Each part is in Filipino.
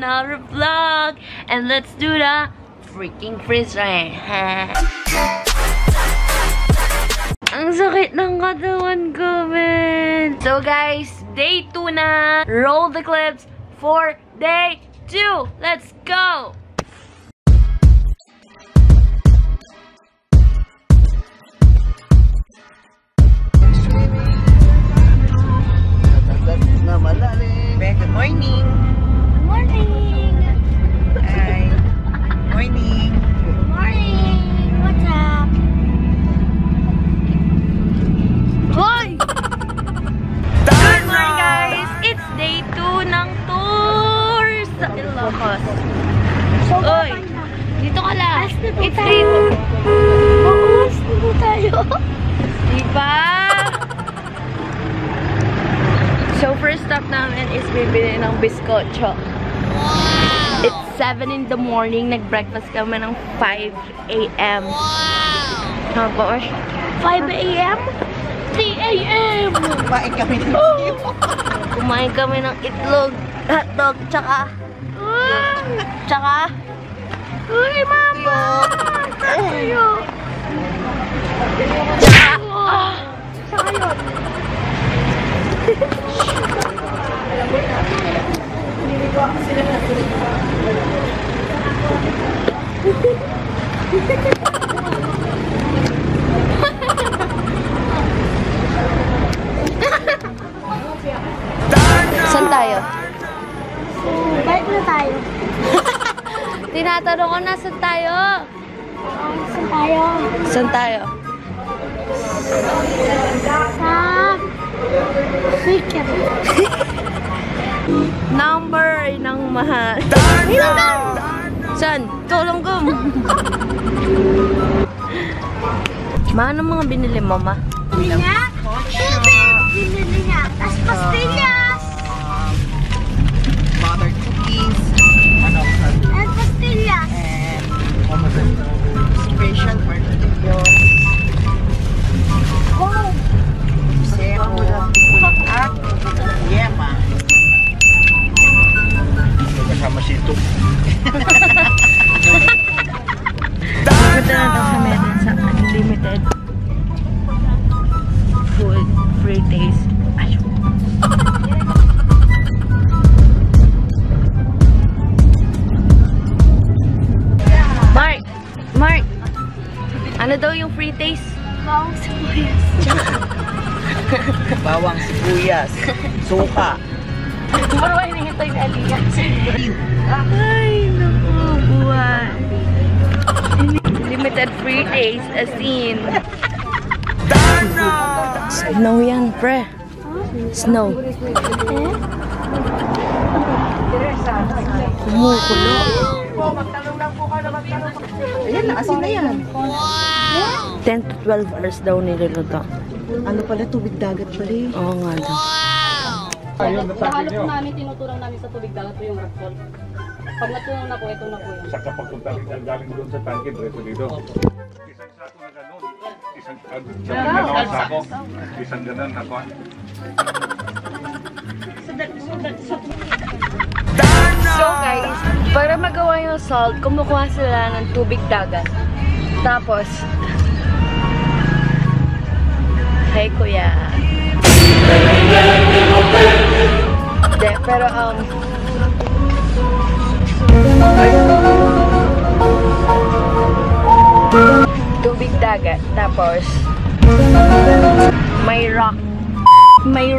another vlog. And let's do the freaking freeze dry. Ang sakit ng katawan ko, man. So guys, day 2 na. Roll the clips for day 2. Let's go! Good morning. Good morning. Hi. Morning. Good morning. What's up? Hoy! Good morning, guys. It's day 2 ng tour sa Ilocos. Oy, dito ka lang. It's day 2. Oo, dito tayo. Diba? So, first stop namin is bibili ng biskotso. Wow! It's 7 in the morning. Nag-breakfast kami ng 5 a.m. Tapos, 5 a.m.? 3 a.m. Kumain kami ng itlog. Kumain kami ng itlog, hotdog, tsaka... Uy, mama! Tayo! Tsaka yun. Saan tayo? Balik na tayo. Tinatanong ko na, saan tayo? Saan tayo? Saan tayo? Sa Weekend. Number ng mahal. Saan? Tulunggong. Ano mga binili mo, ma? Binili niya? Binili niya. Tapos pastillas. Mother cookies. And pastillas. And special for video. Wow. Zero. At yema. Kasama si Ito. Punta na daw kami din sa unlimited food, free taste. Ayun. Mark! Ano daw yung free taste? Bawang sibuyas. Bawang sibuyas. Suka. Pero ay nangitay na aliyan. Ay, naku, buwan. Limited free taste as in. Snow yan, pre. Snow. Kumukulo. Ayan, naasin na yan. 10 to 12 hours daw niluluto. Ano pala, tubig dagat pala eh. Oo nga daw. Nahalo po namin, tinuturang namin sa tubig dagat po yung rock salt. Pag natunaw na po, ito na po yun. Sa kapag galing doon sa tangke, diretso dito. Isang sako na gano'n. Isang dalawang sako. Isang gano'n na kuhan. So guys, para magawa yung salt, kumukuha sila ng tubig dagat. Tapos, hey kuya. De, pero tubig dagat. Tapos, may rock. May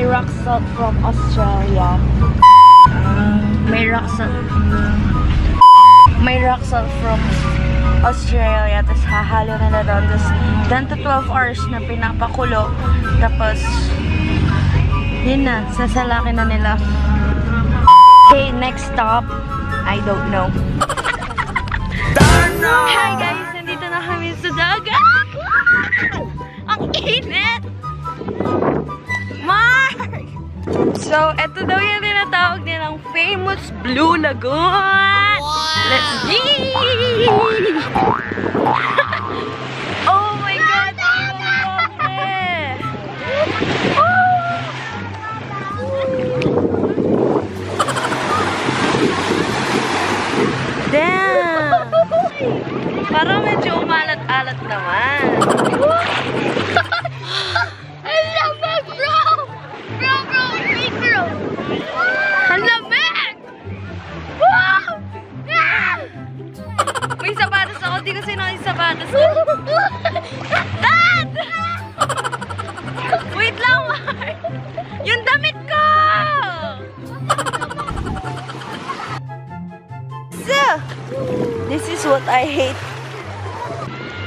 rock salt from Australia. May rock salt from Australia. Tapos hahalo na doon. Tapos 10 to 12 hours na pinapakulo. Tapos yun na, sasalakin na nila. Okay, next stop, I don't know. Hi guys, nandito na kami sa dagat. Ang init! Mark! So, eto daw yung tinatawag nilang famous Blue Lagoon. Let's go! Oh my God! Parang medyo umalat-alat naman. I love it, bro! Bro, wait, bro! Ang lamig! Wow! Ah! May sapatos ako. Di ko sino yung sapatos ko. Dad! Wait lang, Mark! Yung damit ko! So, this is what I hate.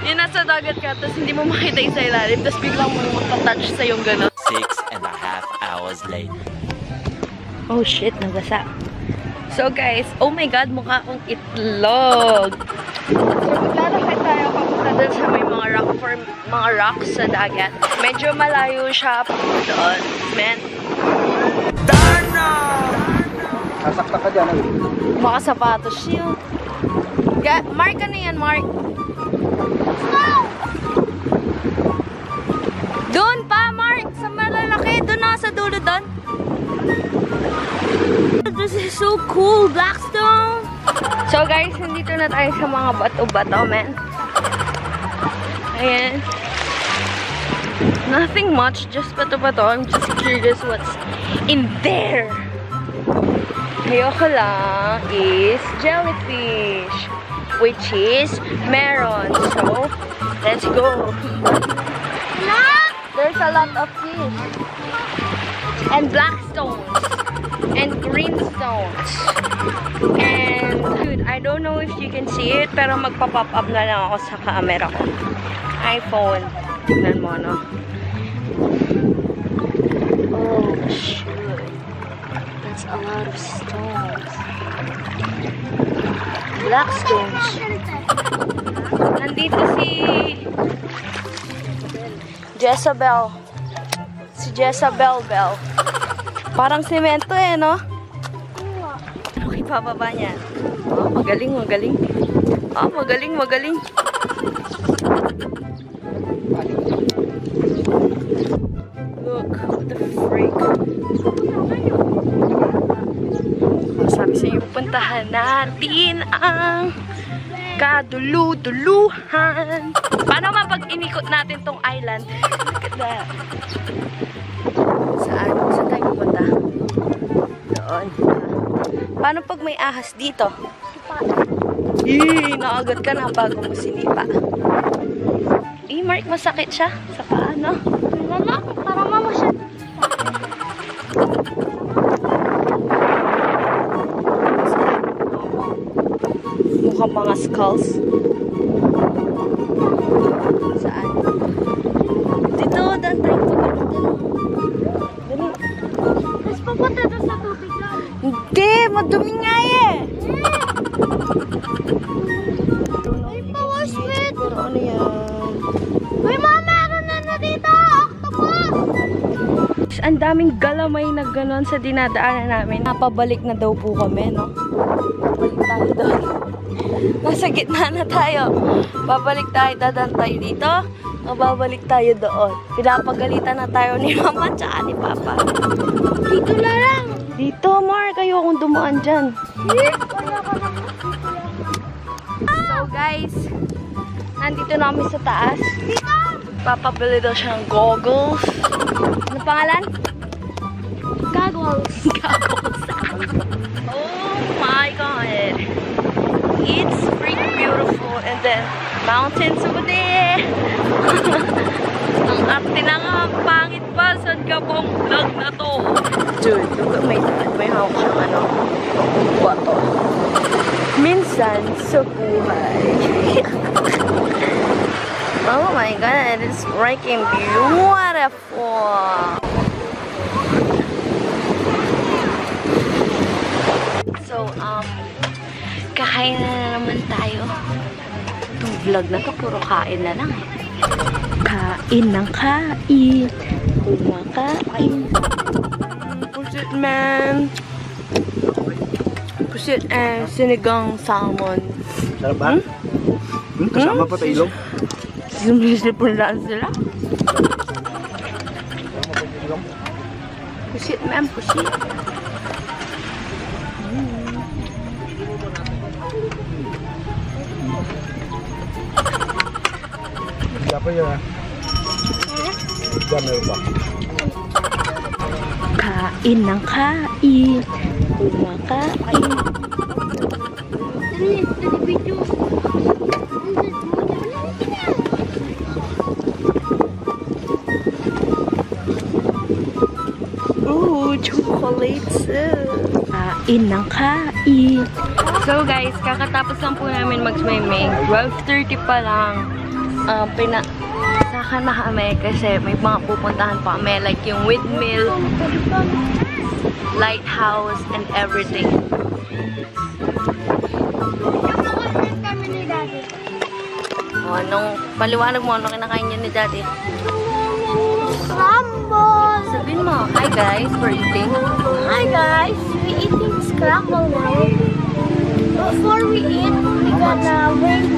Yung nasa dagat ka, tapos hindi mo makita yung sa ilalim, tapos biglang mo matatouch sa yung gano'n. 6.5 hours later. Oh shit, nabasa. So guys, oh my god, mukha akong itlog. So maglalakad tayo papunta dun sa may mga rocks sa dagat. Medyo malayo siya doon. Man. Sasakta ka dyan. Makasapatos siya. Mark, ano yan, Mark? Doon pa, Mark! Sa malalaki. Doon na sa dulo doon. This is so cool, Blackstone! So guys, nandito na tayo sa mga bato-bato, man. Ayan. Nothing much, just bato-bato. I'm just curious what's in there. Ayoko lang is jellyfish, which is meron. So, let's go. There's a lot of fish. And black stones. And green stones. And, dude, I don't know if you can see it, pero magpa-pop up na lang ako sa camera ko. iPhone. Tignan mo, no? Oh, shoot. That's a lot of stones. Black stones. Nandito si Jezabel. Si Jezabel Bell. Parang semento eh, no? Ano kayo bababa niya? Oh, magaling, magaling. Oh, magaling, magaling. Look, what the freak. Sabi sa iyo, puntahan natin ang kadulu-duluhan. Paano man pag inikot natin tong island? Look at that. Saan? Saan tayo pupunta? Doon. Paano pag may ahas dito? Naagat ka na bago mo sinipa. Mark, masakit siya sa paa, no? Wala, para mama siya. Mukhang mga skulls. Saan? Dito, daan tayo pupunta. Dali. Tapos pupunta doon sa tubig lang. Hindi, madumi nga eh. Ay, pawas, wait. Pero ano yan? Uy, mama, meron na dito. Octopus. Ang daming galamay na ganon sa dinadaanan namin. Napabalik na daw po kami, no? Babalik tayo doon. Nasa gitna na tayo. Babalik tayo, dadaan tayo dito. O babalik tayo doon. Pinapagalitan na tayo ni Mama tsaka ni Papa. Dito na lang. Dito, Mark. Ayokong dumaan dyan. Wala ka na. So, guys, nandito na kami sa taas. Dito. Papabili daw siya ng goggles. Ano pangalan? Goggles. Goggles. Oh my God. It's freaking beautiful. And then, mountains over there. Ang arte na nga, pangit pa. Saan ka pong vlog na to? Dude, look at my dad. May hawak siyang ano. Bato. Minsan sa buhay. Oh my God, it's freaking beautiful. So, kakain na naman tayo. Itong vlog na to, puro kain na lang eh. Kain ng kain. Kumakain. Pusit man. Pusit and sinigang salmon. Sarap ba? Kasama pa tayo ilong. Sumisipon sila. Pusit man, pusit. Ako yun. Gamel ba? Kain ng kain. Kumakain. Ooh, chocolates. Kain ng kain. So guys, kakatapos lang po namin mag-swimming. 12:30 pa lang. Saka na kami kasi may mga pupuntahan pa kami. Like yung windmill, lighthouse, and everything. Oh, anong paliwanag mo? Ano kinakain niya ni Daddy? Scramble! Sabihin mo, hi guys, we're eating. Hi guys, we eating scramble now. Before we eat, we gonna wait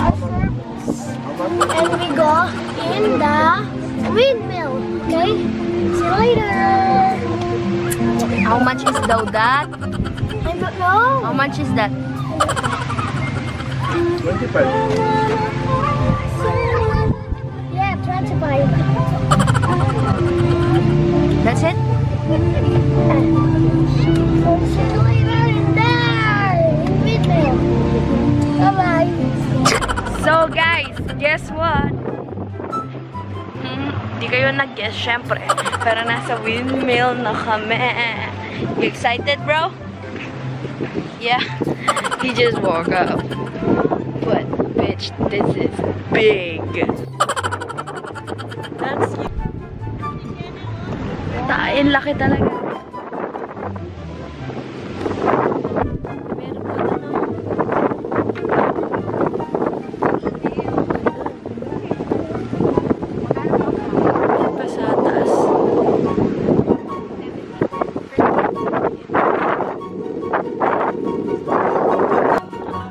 our service. And we go in the windmill, okay? See you later! How much is that? I don't know. How much is that? 25. Yeah, 25. That's it? See you later in there! In windmill. Bye-bye. So guys, guess what? Di kayo nag-guess, syempre. Pero nasa windmill na kami. You excited, bro? Yeah. He just woke up. But, bitch, this is big. That's you. Tain, laki talaga. Meron pa na, no? Pa sa taas.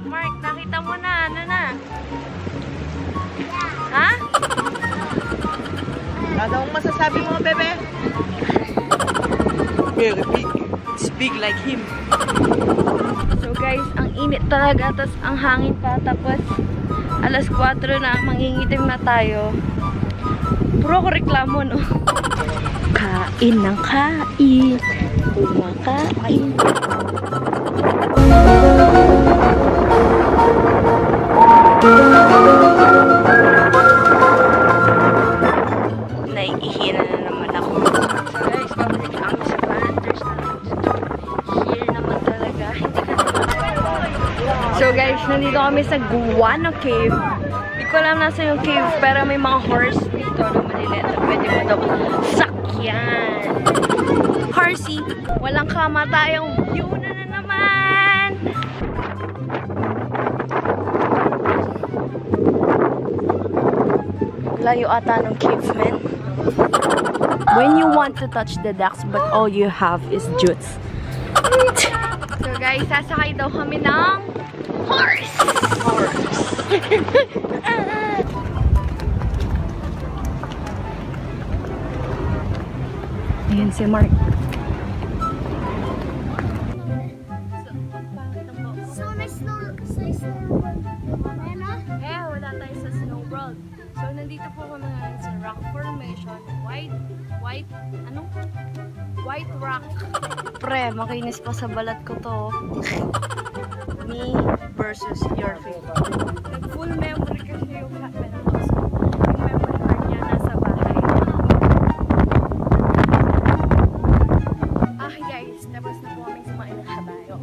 Mark, nakita mo na. Ano na? Ha? Ano ang masasabi mo, bebe? Very big. It's big like him. So guys, ang init talaga. Tapos ang hangin pa. Tapos alas 4 na. Mangingitim na tayo. Puro ko reklamo, no? Kain ng kain. Kumakain. Naiihi na naman ako. So guys, babalik kami sa Panthers na here naman talaga. Hindi ka So guys, nandito kami sa Guano Cave. Hindi ko alam nasa yung cave, pero may mga horse dito na maliliit na pwede mo daw sakyan. Horsey, walang kamatayang view na naman. Layo ata ng cavemen. When you want to touch the ducks, but all you have is jutes. So guys, sasakay daw kami ng horse. Ayan si Mark. So nice snow. Eh, wala tayo sa snow world. So, nandito po kami ngayon sa rock formation. White rock. Pre, makinis pa sa balat ko to. Me versus your favorite. Nag-full memory kasi yung camera ko. So, yung memory card niya nasa bahay. Guys, tapos na po kami sumain ng kabayo.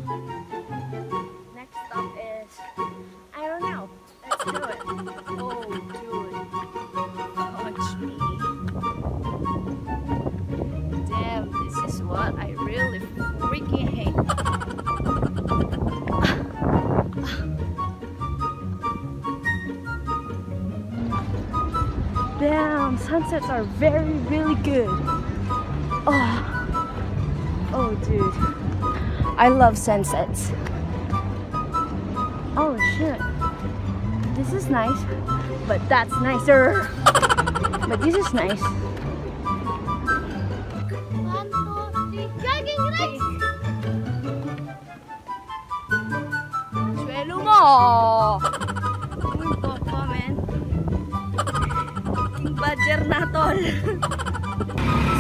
Next stop is, I don't know. Let's do it. Oh, dude. Touch me. Damn, this is what I really freaking hate. Damn, sunsets are very, really good. Oh, dude. I love sunsets. Oh, shit. This is nice, but that's nicer. But this is nice. 1, 2, 3, jogging race! Swelo mo! Uy, papa, man. rider na, tol.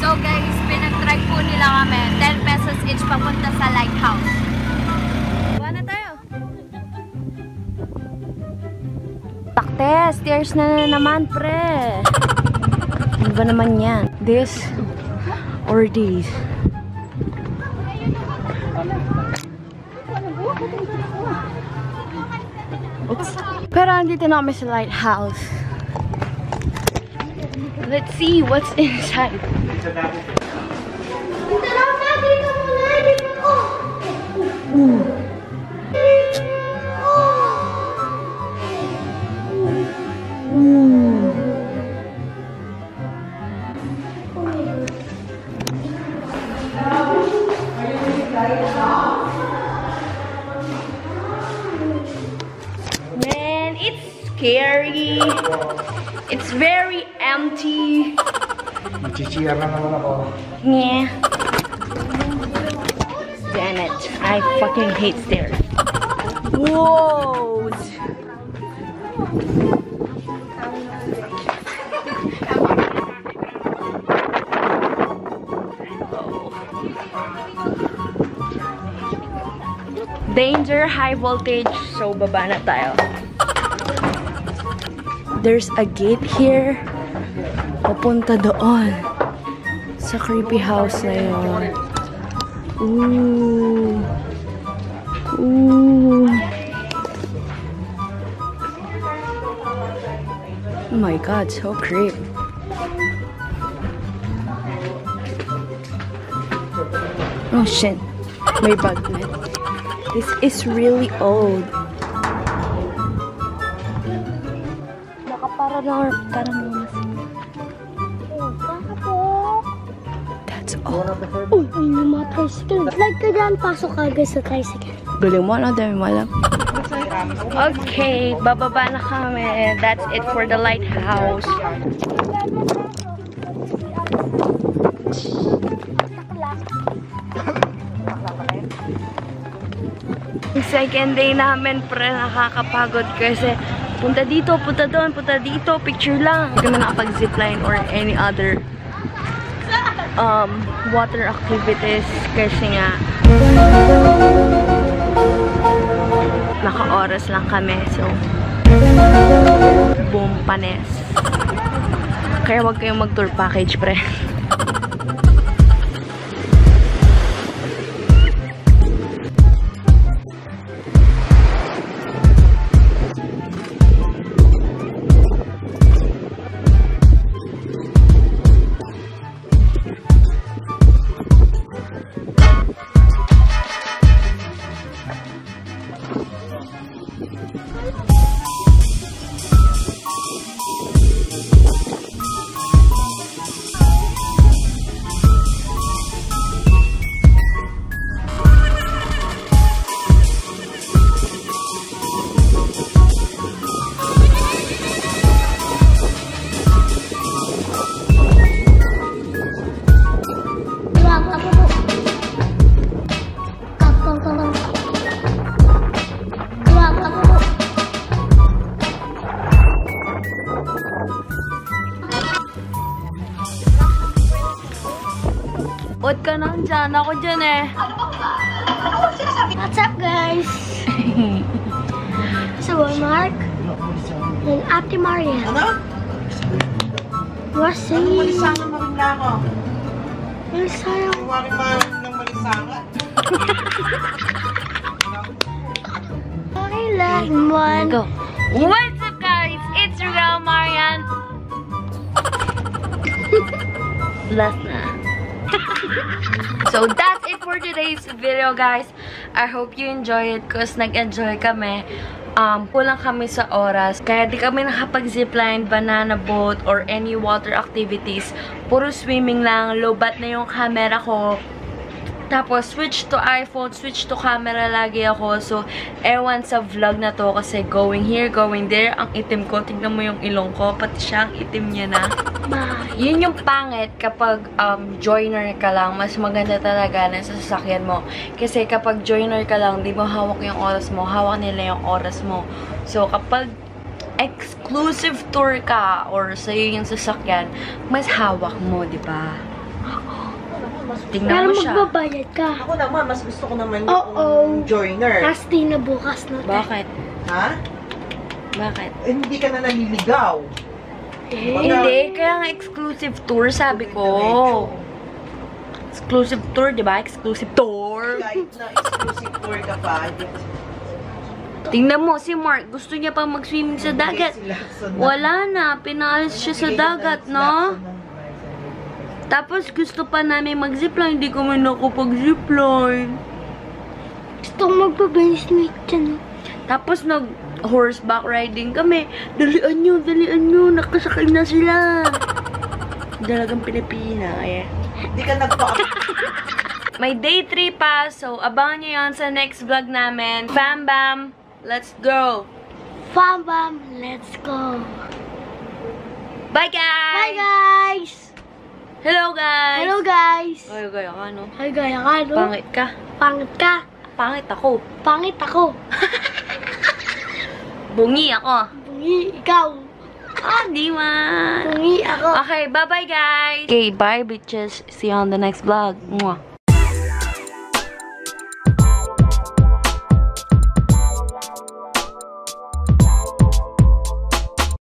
So guys, pinag-try po nila kami. 10 pesos each papunta sa lighthouse. Buwan na tayo. Takte, stairs na naman, pre. Ano ba naman yan? This or these? Oops. Pero andito na kami sa lighthouse. Let's see what's inside. Man, it's scary. It's very empty. Machichira na naman ako. Yeah. Damn it. I fucking hate stairs. Whoa. Danger, high voltage. So, baba na tayo. There's a gate here. Papunta doon. Sa creepy house na yun. Ooh. Ooh. Oh my god, so creepy. Oh shit. May bug net. This is really old. That's all. Uy, ayun yung mga tricycle. Like ka dyan, pasok ka agad sa tricycle. Galing mo, no? Dami mo alam. Okay, bababa na kami. That's it for the lighthouse. Yung second day namin, pre, nakakapagod kasi punta dito, punta doon, punta dito, picture lang. Hindi kami nakapag-zipline or any other water activities kasi nga naka-oras lang kami, so boom, panes. Kaya wag kayong mag-tour package, pre. Ba't ka nandyan? Ako dyan eh. What's up, guys? So, Mark and Ate Maria. Ano? We're saying... Malisangan mo rin na ako. We're saying... Iwari mo ng malisangan. Okay, last one. Go. What's up, guys? It's your girl, Marian. Last na. So, that's it for today's video, guys. I hope you enjoy it because nag-enjoy kami. Kulang kami sa oras. Kaya di kami nakapag-zipline, banana boat, or any water activities. Puro swimming lang. Low-bat na yung camera ko. Tapos, switch to iPhone, switch to camera lagi ako. So, ewan sa vlog na to kasi going here, going there. Ang itim ko. Tignan mo yung ilong ko. Pati siya, ang itim niya na. Yun yung pangit kapag joiner ka lang. Mas maganda talaga na sa sasakyan mo. Kasi kapag joiner ka lang, di mo hawak yung oras mo. Hawak nila yung oras mo. So, kapag exclusive tour ka or sa'yo yung sasakyan, mas hawak mo, di ba? Tingnan Pero mo siya. magbabayad ka. Ako naman, mas gusto ko naman Oo. yung joiner. Last na bukas na. Bakit? Ha? Bakit? Eh, hindi ka na naliligaw. Hindi, kaya nga exclusive tour, sabi ko. Exclusive tour, di ba? Exclusive tour. Kahit na exclusive tour ka pa, Tingnan mo, si Mark, gusto niya pa mag-swimming sa dagat. Wala na, pinaalis siya sa dagat, no? Tapos gusto pa namin mag-zipline, hindi kami nakapag-zipline. Gusto ko magpabinismate dyan. Tapos nag-horseback riding kami. Dalian nyo, nakasakay na sila. Dalagang Pilipina, eh. Hindi ka nagpa- May day 3 pa, so abangan nyo yan sa next vlog namin. Bam Bam, let's go! Bam bam, let's go. Bye guys! Bye guys! Hello guys! Hello guys! Ay, gaya ka, no? Hi gaya ka, no? Pangit ka. Pangit ka. Pangit ako. Pangit ako. Bungi ako. Bungi, ikaw. Ah, di man. Bungi ako. Okay, bye-bye guys! Okay, bye bitches. See you on the next vlog. Mwah.